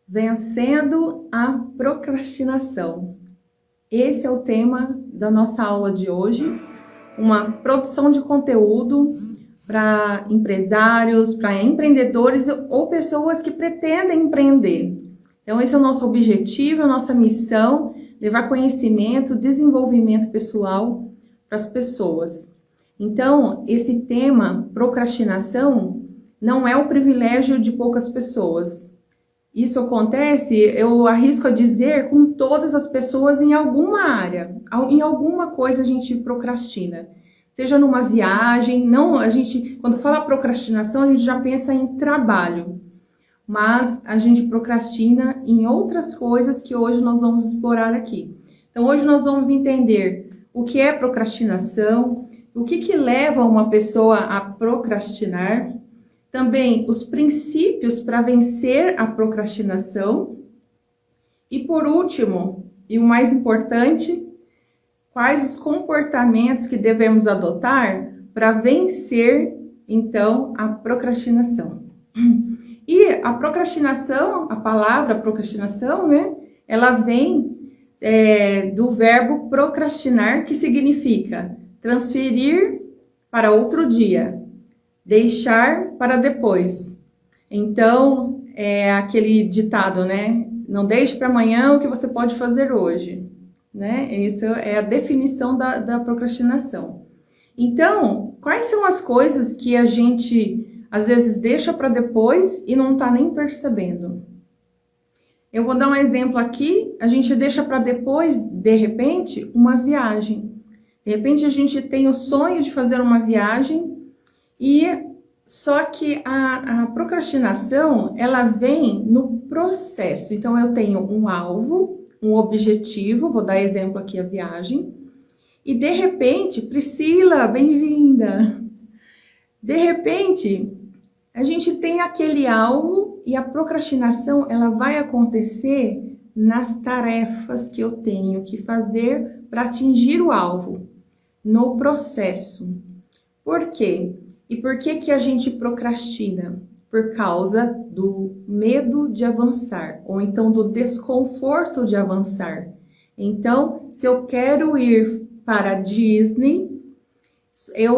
Vencendo a procrastinação. Esse é o tema da nossa aula de hoje, uma produção de conteúdo para empresários, para empreendedores ou pessoas que pretendem empreender. Então esse é o nosso objetivo, a nossa missão, levar conhecimento, desenvolvimento pessoal para as pessoas. Então esse tema, procrastinação, não é o privilégio de poucas pessoas. Isso acontece, eu arrisco a dizer, com todas as pessoas em alguma área, em alguma coisa a gente procrastina. Seja numa viagem, não, quando fala procrastinação, a gente já pensa em trabalho, mas a gente procrastina em outras coisas que hoje nós vamos explorar aqui. Então hoje nós vamos entender o que é procrastinação, o que leva uma pessoa a procrastinar, também os princípios para vencer a procrastinação e, por último, e o mais importante, quais os comportamentos que devemos adotar para vencer, então, a procrastinação. E a procrastinação, a palavra procrastinação, né, ela vem do verbo procrastinar, que significa transferir para outro dia, deixar para depois. Então, é aquele ditado, né? Não deixe para amanhã o que você pode fazer hoje, né? Isso é a definição da procrastinação. Então, quais são as coisas que a gente, às vezes, deixa para depois e não está nem percebendo? Eu vou dar um exemplo aqui. A gente deixa para depois, de repente, uma viagem. De repente, a gente tem o sonho de fazer uma viagem, e só que a procrastinação, ela vem no processo. Então, eu tenho um alvo, um objetivo, vou dar exemplo aqui a viagem, e de repente, Priscila, bem-vinda! De repente, a gente tem aquele alvo e a procrastinação, ela vai acontecer nas tarefas que eu tenho que fazer para atingir o alvo, no processo. Por quê? E por que a gente procrastina? Por causa do medo de avançar, ou então do desconforto de avançar. Então, se eu quero ir para a Disney,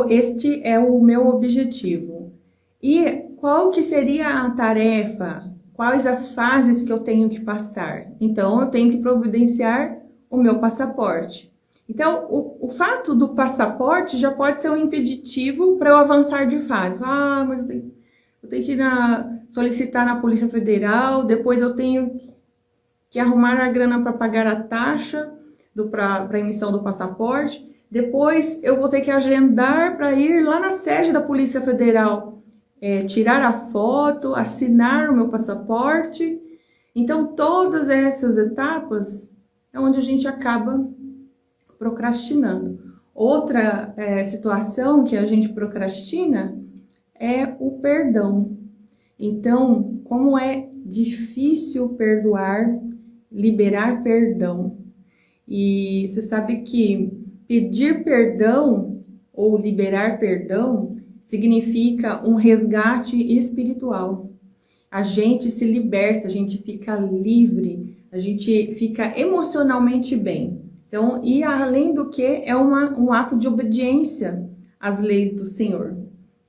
este é o meu objetivo. E qual que seria a tarefa? Quais as fases que eu tenho que passar? Então, eu tenho que providenciar o meu passaporte. Então, o fato do passaporte já pode ser um impeditivo para eu avançar de fase. Ah, mas eu tenho que solicitar na Polícia Federal, depois eu tenho que arrumar a grana para pagar a taxa para a emissão do passaporte, depois eu vou ter que agendar para ir lá na sede da Polícia Federal, tirar a foto, assinar o meu passaporte. Então, todas essas etapas é onde a gente acaba procrastinando. Outra situação que a gente procrastina é o perdão. Então, como é difícil perdoar, liberar perdão. E você sabe que pedir perdão ou liberar perdão significa um resgate espiritual. A gente se liberta, a gente fica livre, a gente fica emocionalmente bem. Então, e além do que, é um ato de obediência às leis do Senhor,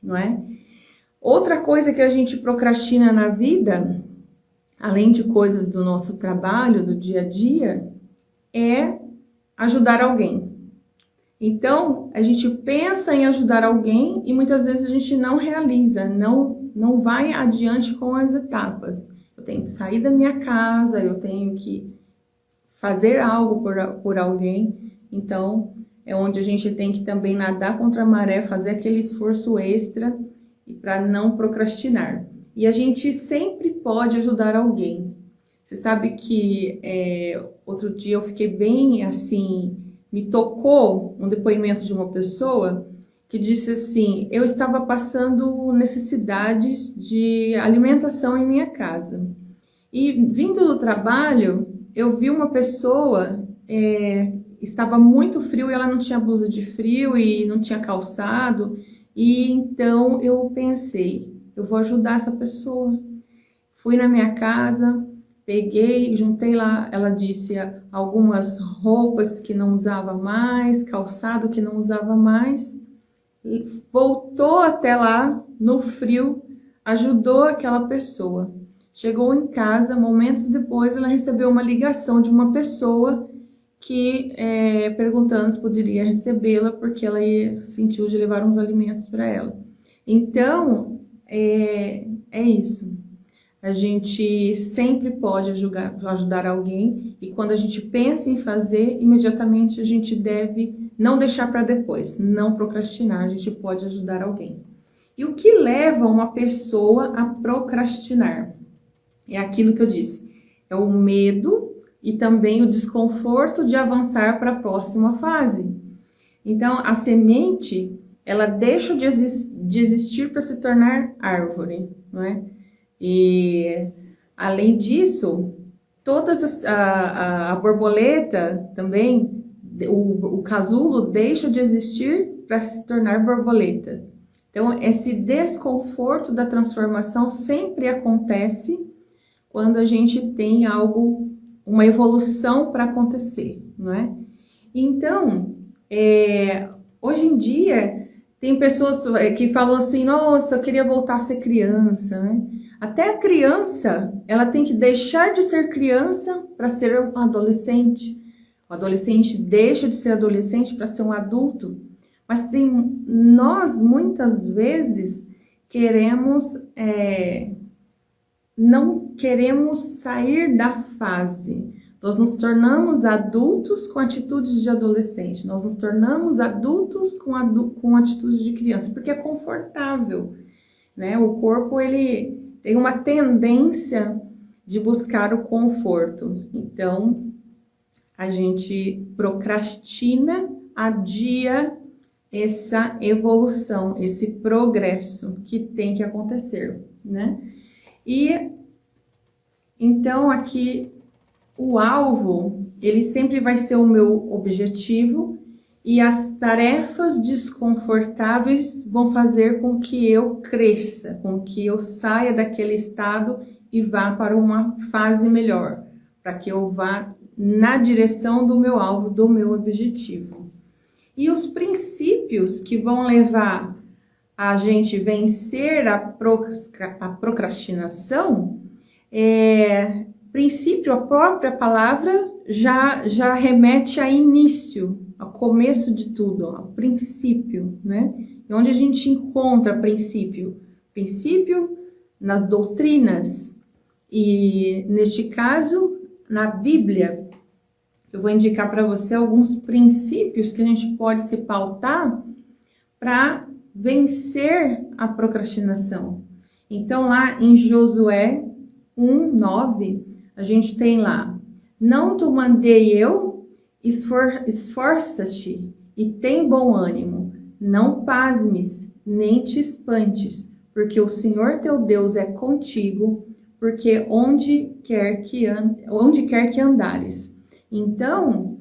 não é? Outra coisa que a gente procrastina na vida, além de coisas do nosso trabalho, do dia a dia, é ajudar alguém. Então, a gente pensa em ajudar alguém e muitas vezes a gente não realiza, não vai adiante com as etapas. Eu tenho que sair da minha casa, eu tenho que fazer algo por alguém, então é onde a gente tem que também nadar contra a maré, fazer aquele esforço extra para não procrastinar. E a gente sempre pode ajudar alguém. Você sabe que outro dia eu fiquei bem assim, me tocou um depoimento de uma pessoa que disse assim: eu estava passando necessidades de alimentação em minha casa. E vindo do trabalho, eu vi uma pessoa, estava muito frio e ela não tinha blusa de frio e não tinha calçado. E então eu pensei, eu vou ajudar essa pessoa. Fui na minha casa, peguei, juntei lá, ela disse algumas roupas que não usava mais, calçado que não usava mais, voltou até lá no frio, ajudou aquela pessoa. Chegou em casa, momentos depois ela recebeu uma ligação de uma pessoa que perguntando se poderia recebê-la porque ela sentiu de levar uns alimentos para ela. Então, é isso. A gente sempre pode ajudar alguém e quando a gente pensa em fazer, imediatamente a gente deve não deixar para depois, não procrastinar, a gente pode ajudar alguém. E o que leva uma pessoa a procrastinar? É aquilo que eu disse, é o medo e também o desconforto de avançar para a próxima fase. Então, a semente, ela deixa de existir para se tornar árvore, não é? E, além disso, a borboleta também, o casulo deixa de existir para se tornar borboleta. Então, esse desconforto da transformação sempre acontece quando a gente tem algo, uma evolução para acontecer, não é? Então, hoje em dia, tem pessoas que falam assim, nossa, eu queria voltar a ser criança, né? Até a criança, ela tem que deixar de ser criança para ser um adolescente. O adolescente deixa de ser adolescente para ser um adulto. Mas nós, muitas vezes, não queremos sair da fase. Nós nos tornamos adultos com atitudes de adolescente. Nós nos tornamos adultos com atitudes de criança, porque é confortável, né? O corpo, ele tem uma tendência de buscar o conforto. Então, a gente procrastina, adia essa evolução, esse progresso que tem que acontecer, né? E então aqui o alvo, ele sempre vai ser o meu objetivo e as tarefas desconfortáveis vão fazer com que eu cresça, com que eu saia daquele estado e vá para uma fase melhor, para que eu vá na direção do meu alvo, do meu objetivo. E os princípios que vão levar a gente vencer a procrastinação, princípio, a própria palavra já remete a início, a começo de tudo, a princípio, né? E onde a gente encontra princípio? Princípio nas doutrinas e, neste caso, na Bíblia. Eu vou indicar para você alguns princípios que a gente pode se pautar para vencer a procrastinação. Então, lá em Josué 1:9, a gente tem lá: não te mandei eu, esforça-te e tem bom ânimo, não pasmes, nem te espantes, porque o Senhor teu Deus é contigo, porque onde quer que andares. Então,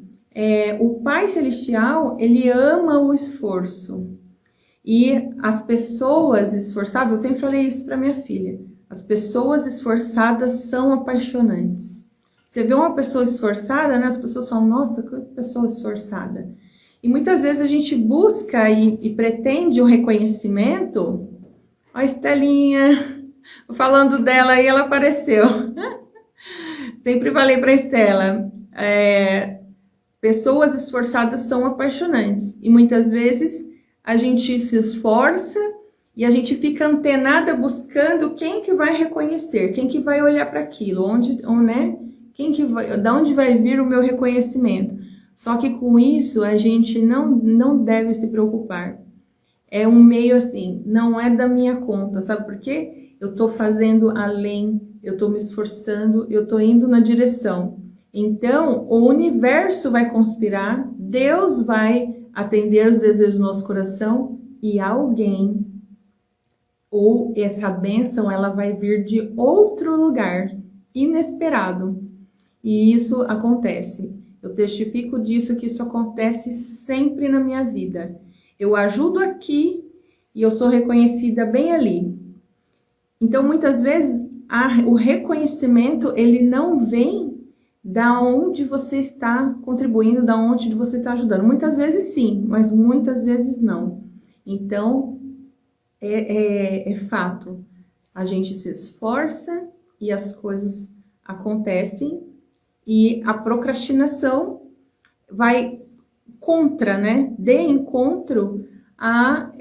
o Pai Celestial, ele ama o esforço. E as pessoas esforçadas, eu sempre falei isso para minha filha, as pessoas esforçadas são apaixonantes. Você vê uma pessoa esforçada, né? As pessoas falam, nossa, que pessoa esforçada. E muitas vezes a gente busca e pretende um reconhecimento. Ó a Estelinha, falando dela aí, ela apareceu. Sempre falei para a Estela, pessoas esforçadas são apaixonantes. E muitas vezes a gente se esforça e a gente fica antenada buscando quem que vai reconhecer, quem que vai olhar para aquilo, né? Da onde vai vir o meu reconhecimento. Só que com isso a gente não deve se preocupar. É um meio assim, não é da minha conta, sabe por quê? Eu estou fazendo além, eu estou me esforçando, eu estou indo na direção. Então, o universo vai conspirar, Deus vai atender os desejos do nosso coração e alguém, ou essa bênção, ela vai vir de outro lugar, inesperado. E isso acontece. Eu testifico disso, que isso acontece sempre na minha vida. Eu ajudo aqui e eu sou reconhecida bem ali. Então, muitas vezes, o reconhecimento, ele não vem da onde você está contribuindo, da onde você está ajudando. Muitas vezes sim, mas muitas vezes não. Então, é fato. A gente se esforça e as coisas acontecem e a procrastinação vai contra, né? De encontro a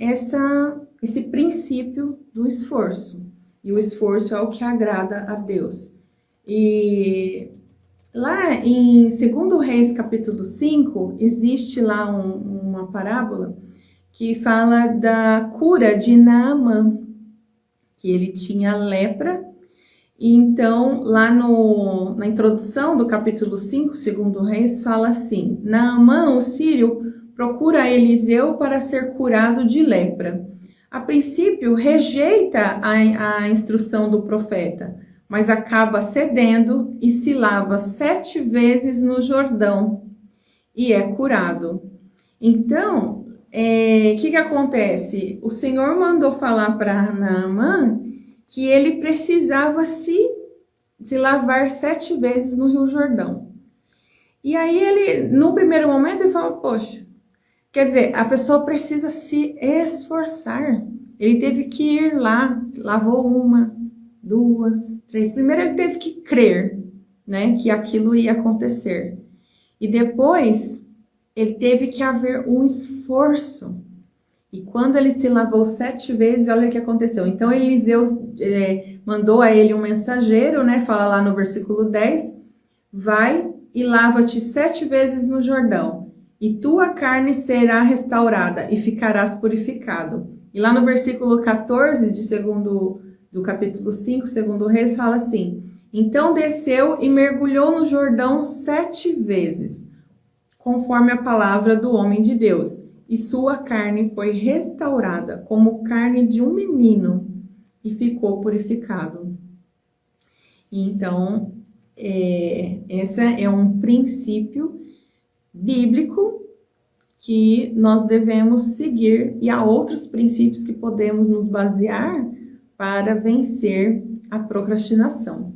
esse princípio do esforço. E o esforço é o que agrada a Deus. E lá em 2 Reis, capítulo 5, existe lá uma parábola que fala da cura de Naamã, que ele tinha lepra. E então, lá na introdução do capítulo 5, 2 Reis, fala assim: Naamã, o sírio, procura Eliseu para ser curado de lepra. A princípio, rejeita a instrução do profeta, mas acaba cedendo e se lava 7 vezes no Jordão e é curado. Então, o que acontece? O Senhor mandou falar para Naamã que ele precisava se lavar 7 vezes no Rio Jordão. E aí ele, no primeiro momento, ele falou, poxa, quer dizer, a pessoa precisa se esforçar. Ele teve que ir lá, lavou 1, 2, 3. Primeiro ele teve que crer, né, que aquilo ia acontecer. E depois ele teve que haver um esforço. E quando ele se lavou 7 vezes, olha o que aconteceu. Então Eliseu mandou a ele um mensageiro, né? Fala lá no versículo 10. Vai e lava-te 7 vezes no Jordão, e tua carne será restaurada e ficarás purificado. E lá no versículo 14 do capítulo 5, 2 Reis, fala assim: então desceu e mergulhou no Jordão 7 vezes, conforme a palavra do homem de Deus. E sua carne foi restaurada como carne de um menino e ficou purificado. Então, esse é um princípio bíblico que nós devemos seguir, e há outros princípios que podemos nos basear para vencer a procrastinação.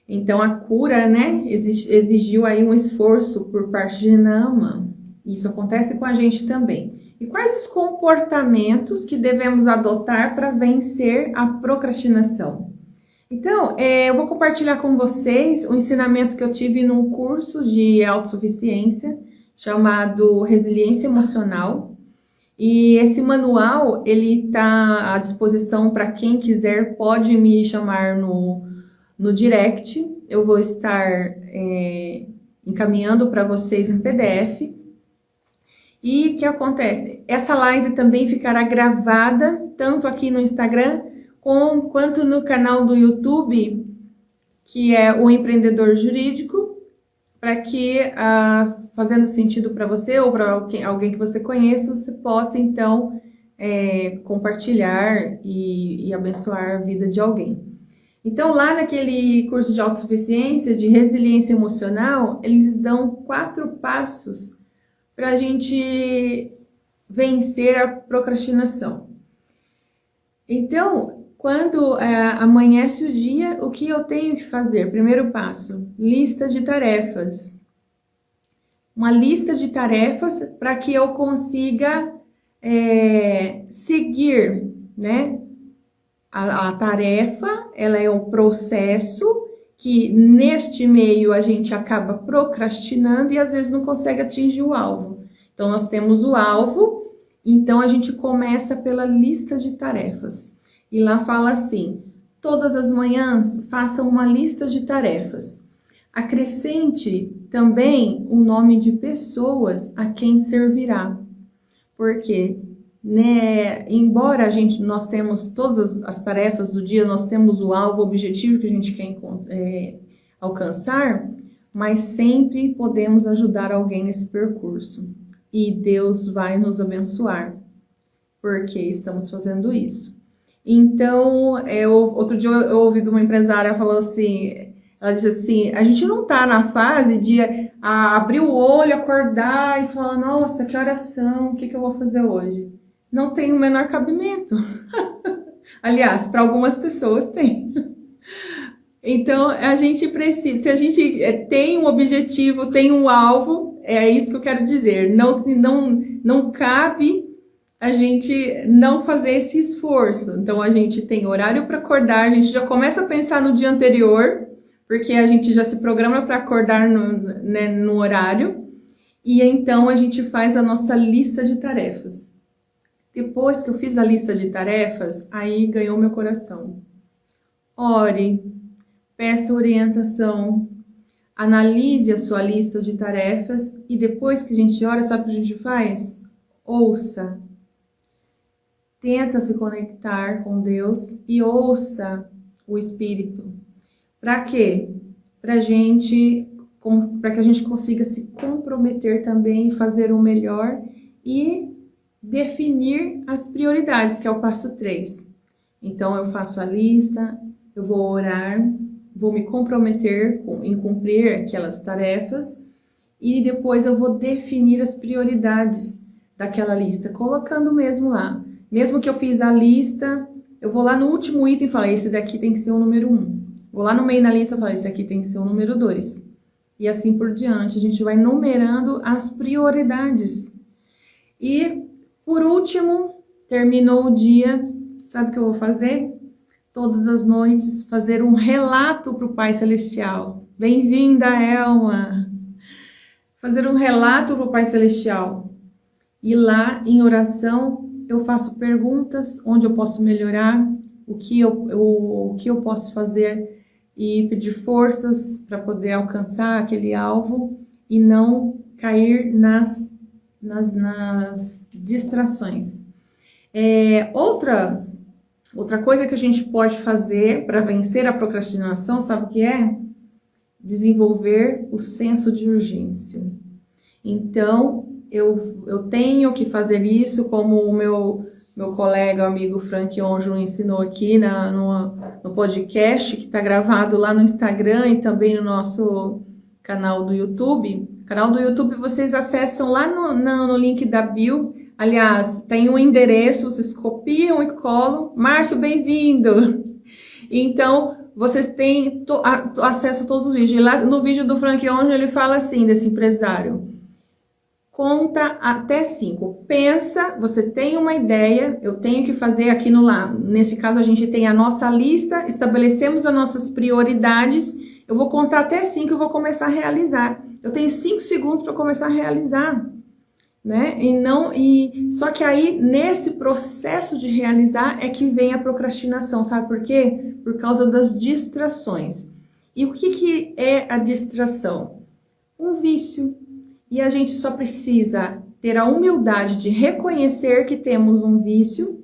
Então, a cura, né, exigiu aí um esforço por parte de Naamã. Isso acontece com a gente também. E quais os comportamentos que devemos adotar para vencer a procrastinação? Então, eu vou compartilhar com vocês o ensinamento que eu tive num curso de autossuficiência chamado Resiliência Emocional. E esse manual, ele está à disposição para quem quiser, pode me chamar no direct. Eu vou estar encaminhando para vocês em PDF. E o que acontece? Essa live também ficará gravada, tanto aqui no Instagram, quanto no canal do YouTube, que é o Empreendedor Jurídico, para que, fazendo sentido para você ou para alguém que você conheça, você possa, então, compartilhar e abençoar a vida de alguém. Então, lá naquele curso de autossuficiência, de resiliência emocional, eles dão 4 passos para a gente vencer a procrastinação. Então, quando amanhece o dia, o que eu tenho que fazer? Primeiro passo, lista de tarefas. Uma lista de tarefas para que eu consiga seguir, né? A tarefa, ela é um processo que neste meio a gente acaba procrastinando e às vezes não consegue atingir o alvo. Então, nós temos o alvo, então a gente começa pela lista de tarefas. E lá fala assim: todas as manhãs faça uma lista de tarefas. Acrescente também o nome de pessoas a quem servirá. Porque, né, embora nós temos todas as tarefas do dia, nós temos o alvo, o objetivo que a gente quer alcançar, mas sempre podemos ajudar alguém nesse percurso. E Deus vai nos abençoar, porque estamos fazendo isso. Então, outro dia eu ouvi de uma empresária falando assim, ela disse assim: a gente não está na fase de abrir o olho, acordar e falar, nossa, que horas são, o que eu vou fazer hoje? Não tem o menor cabimento. Aliás, para algumas pessoas tem. Então, a gente precisa, se a gente tem um objetivo, tem um alvo, é isso que eu quero dizer. Não cabe a gente não fazer esse esforço. Então, a gente tem horário para acordar, a gente já começa a pensar no dia anterior, porque a gente já se programa para acordar no horário, e então a gente faz a nossa lista de tarefas. Depois que eu fiz a lista de tarefas, aí ganhou meu coração. Ore, peça orientação, analise a sua lista de tarefas e depois que a gente ora, sabe o que a gente faz? Ouça. Tenta se conectar com Deus e ouça o Espírito. Para quê? Para que a gente consiga se comprometer também e fazer o melhor e definir as prioridades, que é o passo 3. Então, eu faço a lista, eu vou orar, vou me comprometer em cumprir aquelas tarefas e depois eu vou definir as prioridades daquela lista, colocando mesmo lá. Mesmo que eu fiz a lista, eu vou lá no último item e falo, esse daqui tem que ser o número 1. Vou lá no meio da lista e falo, esse aqui tem que ser o número 2. E assim por diante, a gente vai numerando as prioridades. E, por último, terminou o dia, sabe o que eu vou fazer? Todas as noites, fazer um relato para o Pai Celestial. Bem-vinda, Elma! Fazer um relato para o Pai Celestial. E lá, em oração, eu faço perguntas onde eu posso melhorar, o que eu posso fazer e pedir forças para poder alcançar aquele alvo e não cair nas distrações. Outra coisa que a gente pode fazer para vencer a procrastinação, sabe o que é? Desenvolver o senso de urgência. Então, eu tenho que fazer isso, como o meu colega, amigo Frank Onjo ensinou aqui no podcast, que está gravado lá no Instagram e também no nosso canal do YouTube. O canal do YouTube vocês acessam lá no link da bio. Aliás, tem um endereço, vocês copiam e colam. Márcio, bem-vindo! Então, vocês têm acesso a todos os vídeos. E lá no vídeo do Frank Onjo ele fala assim, desse empresário. Conta até 5. Pensa, você tem uma ideia, eu tenho que fazer aqui nesse caso a gente tem a nossa lista, estabelecemos as nossas prioridades, eu vou contar até 5 e vou começar a realizar. Eu tenho 5 segundos para começar a realizar, né? Só que aí, nesse processo de realizar é que vem a procrastinação, sabe por quê? Por causa das distrações. E o que é a distração? Um vício. E a gente só precisa ter a humildade de reconhecer que temos um vício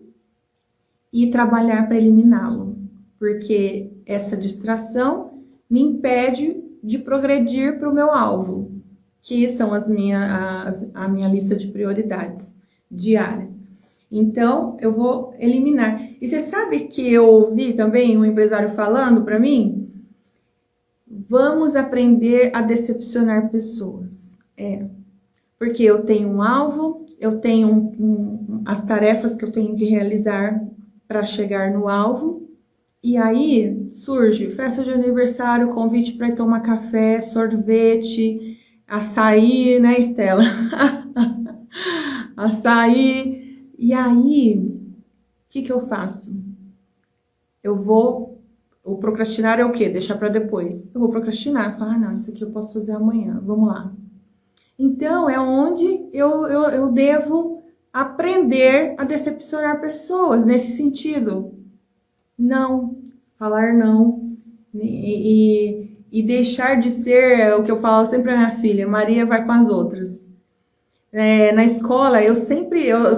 e trabalhar para eliminá-lo. Porque essa distração me impede de progredir para o meu alvo, que são a minha lista de prioridades diárias. Então, eu vou eliminar. E você sabe que eu ouvi também um empresário falando para mim? Vamos aprender a decepcionar pessoas. Porque eu tenho um alvo, eu tenho as tarefas que eu tenho que realizar para chegar no alvo, e aí surge festa de aniversário, convite para ir tomar café, sorvete, açaí, né, Estela? Açaí. E aí, o que eu faço? O procrastinar é o quê? Deixar para depois. Eu vou procrastinar, falar, não, isso aqui eu posso fazer amanhã, vamos lá. Então, é onde eu devo aprender a decepcionar pessoas, nesse sentido. Não, falar não. E deixar de ser o que eu falo sempre à minha filha, Maria vai com as outras. Na escola, eu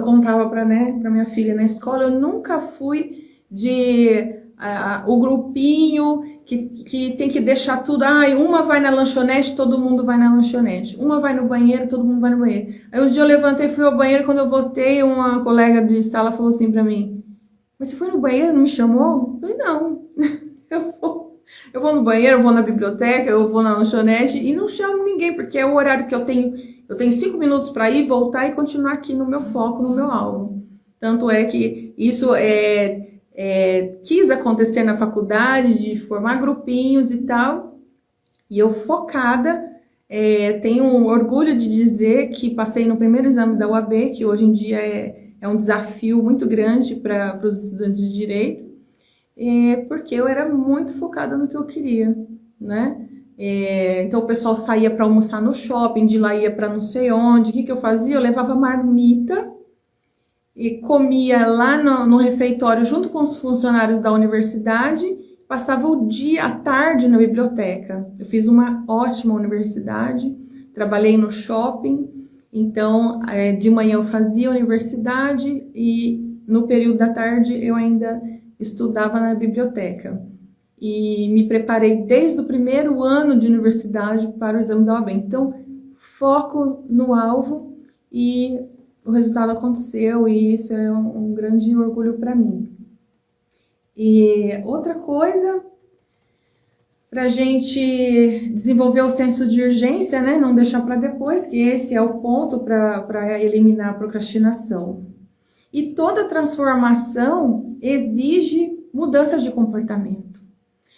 contava para minha filha, na escola eu nunca fui o grupinho que tem que deixar tudo. Uma vai na lanchonete, todo mundo vai na lanchonete. Uma vai no banheiro, todo mundo vai no banheiro. Aí um dia eu levantei e fui ao banheiro, quando eu voltei, uma colega de sala falou assim pra mim, mas você foi no banheiro, não me chamou? Eu falei, não, eu vou no banheiro, eu vou na biblioteca, eu vou na lanchonete e não chamo ninguém, porque é o horário que eu tenho 5 minutos para ir, voltar e continuar aqui no meu foco, no meu alvo. Tanto é que isso quis acontecer na faculdade, de formar grupinhos e tal, e eu focada, tenho um orgulho de dizer que passei no primeiro exame da UAB, que hoje em dia é um desafio muito grande para os estudantes de Direito, porque eu era muito focada no que eu queria, né? Então o pessoal saía para almoçar no shopping, de lá ia para não sei onde, o que eu fazia? Eu levava marmita e comia lá no refeitório junto com os funcionários da universidade, passava o dia, à tarde na biblioteca. Eu fiz uma ótima universidade, trabalhei no shopping, então de manhã eu fazia universidade e no período da tarde eu ainda estudava na biblioteca. E me preparei desde o primeiro ano de universidade para o exame da OAB. Então, foco no alvo e o resultado aconteceu, e isso é um grande orgulho para mim. E outra coisa, para a gente desenvolver o senso de urgência, né? Não deixar para depois, que esse é o ponto para eliminar a procrastinação. E toda transformação exige mudança de comportamento.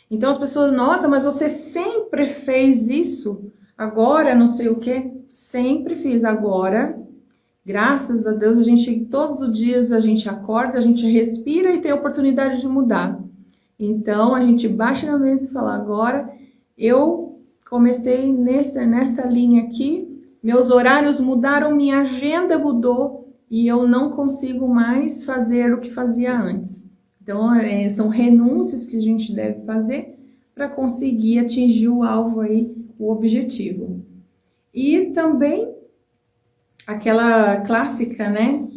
Então as pessoas, nossa, mas você sempre fez isso? Agora não sei o que? Sempre fiz. Agora, graças a Deus, todos os dias a gente acorda, a gente respira e tem a oportunidade de mudar. Então a gente baixa na mesa e fala, agora eu comecei nessa linha aqui, meus horários mudaram, minha agenda mudou e eu não consigo mais fazer o que fazia antes. Então, são renúncias que a gente deve fazer para conseguir atingir o alvo aí, o objetivo. E também aquela clássica, né,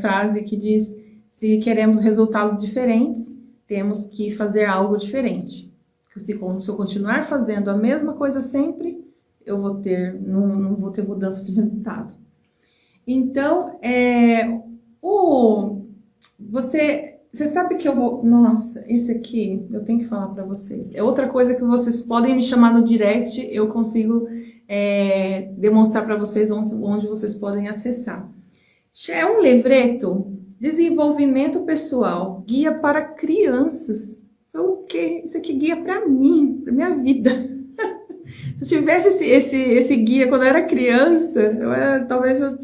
frase que diz, se queremos resultados diferentes, temos que fazer algo diferente. Se eu continuar fazendo a mesma coisa sempre, eu não vou ter mudança de resultado. Então, você sabe que eu vou... Nossa, esse aqui eu tenho que falar para vocês. É outra coisa que vocês podem me chamar no direct, eu consigo demonstrar para vocês onde vocês podem acessar. É um livreto, Desenvolvimento Pessoal, guia para crianças. O quê? Isso aqui é guia para mim, para minha vida. Se eu tivesse esse guia quando eu era criança, talvez eu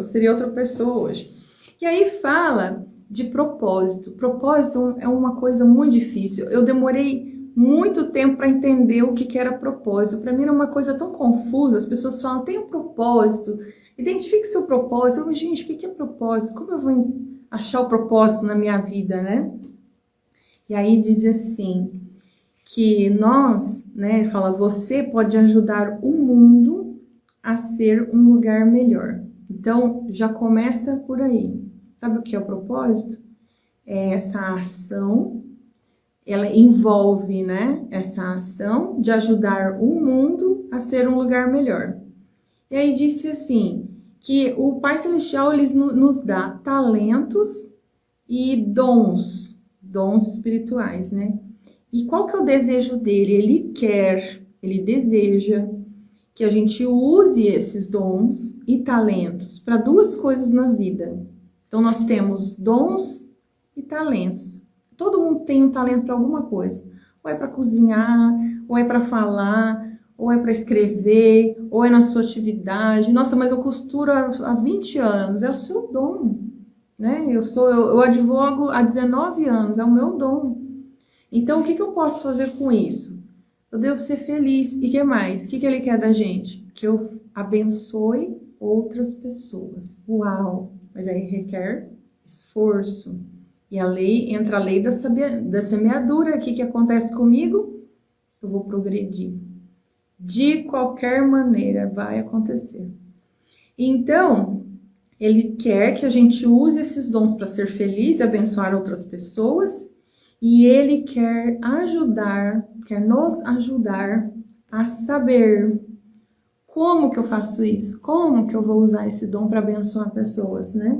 seria outra pessoa hoje. E aí fala de propósito. Propósito é uma coisa muito difícil. Eu demorei muito tempo para entender o que era propósito. Para mim era uma coisa tão confusa. As pessoas falam, tem um propósito, identifique seu propósito. Eu falo, gente, o que é propósito? Como eu vou achar o propósito na minha vida, né? E aí diz assim, que nós, né, fala, você pode ajudar o mundo a ser um lugar melhor. Então, já começa por aí. Sabe o que é o propósito? É essa ação, ela envolve, né, essa ação de ajudar o mundo a ser um lugar melhor. E aí disse assim, que o Pai Celestial ele nos dá talentos e dons espirituais, né? E qual que é o desejo dele? Ele deseja que a gente use esses dons e talentos para duas coisas na vida. Então, nós temos dons e talentos. Todo mundo tem um talento para alguma coisa. Ou é para cozinhar, ou é para falar, ou é para escrever, ou é na sua atividade. Nossa, mas eu costuro há 20 anos. É o seu dom, né? Eu advogo há 19 anos, é o meu dom. Então, o que eu posso fazer com isso? Eu devo ser feliz. E o que mais? O que ele quer da gente? Que eu abençoe outras pessoas. Uau! Mas aí requer esforço. E entra a lei da semeadura. O que acontece comigo? Eu vou progredir. De qualquer maneira vai acontecer. Então, ele quer que a gente use esses dons para ser feliz e abençoar outras pessoas. E ele quer nos ajudar a saber como que eu faço isso, como que eu vou usar esse dom para abençoar pessoas, né?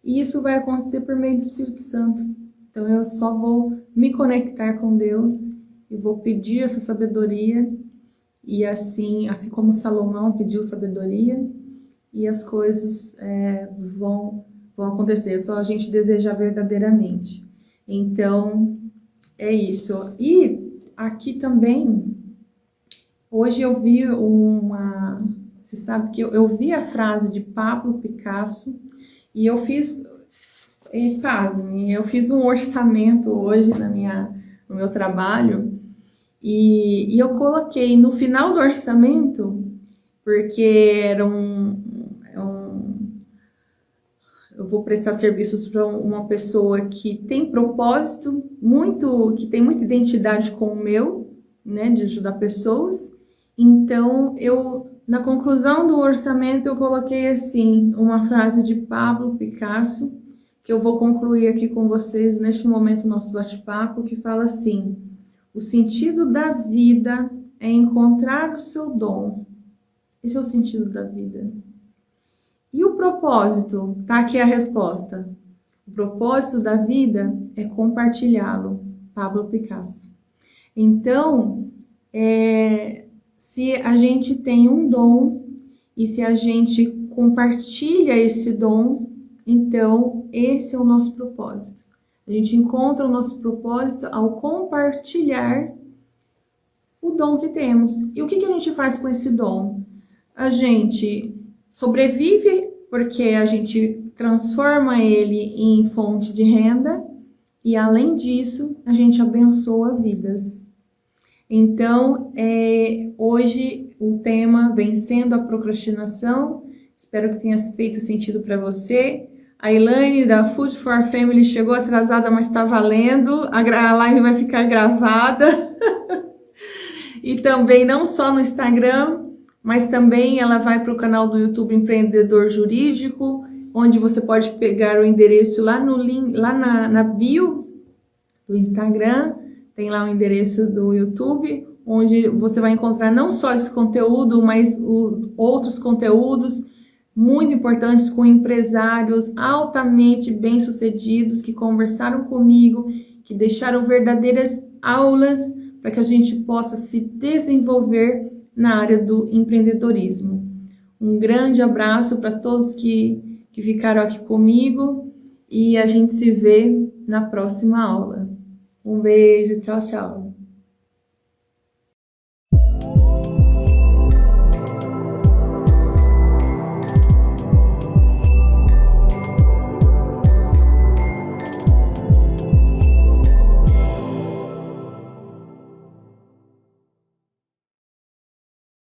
E isso vai acontecer por meio do Espírito Santo. Então eu só vou me conectar com Deus e vou pedir essa sabedoria. E assim como Salomão pediu sabedoria, e as coisas vão vão acontecer, é só a gente desejar verdadeiramente. Então, é isso. E aqui também, hoje eu vi você sabe que eu vi a frase de Pablo Picasso e eu fiz, pasme, eu fiz um orçamento hoje no meu trabalho e eu coloquei no final do orçamento, porque era eu vou prestar serviços para uma pessoa que tem propósito, que tem muita identidade com o meu, né, de ajudar pessoas. Então, na conclusão do orçamento, eu coloquei assim, uma frase de Pablo Picasso, que eu vou concluir aqui com vocês neste momento do nosso bate-papo, que fala assim: o sentido da vida é encontrar o seu dom. Esse é o sentido da vida. E o propósito? Tá aqui a resposta. O propósito da vida é compartilhá-lo. Pablo Picasso. Então, se a gente tem um dom e se a gente compartilha esse dom, então esse é o nosso propósito. A gente encontra o nosso propósito ao compartilhar o dom que temos. E o que a gente faz com esse dom? A gente sobrevive porque a gente transforma ele em fonte de renda e, além disso, a gente abençoa vidas. Então, hoje o tema Vencendo a Procrastinação. Espero que tenha feito sentido para você. A Elaine da Food for Family chegou atrasada, mas está valendo. A live vai ficar gravada. E também não só no Instagram, mas também ela vai para o canal do YouTube Empreendedor Jurídico, onde você pode pegar o endereço lá no link, lá na bio do Instagram, tem lá o endereço do YouTube, onde você vai encontrar não só esse conteúdo, mas outros conteúdos muito importantes com empresários altamente bem-sucedidos que conversaram comigo, que deixaram verdadeiras aulas para que a gente possa se desenvolver na área do empreendedorismo. Um grande abraço para todos que ficaram aqui comigo e a gente se vê na próxima aula. Um beijo, tchau, tchau.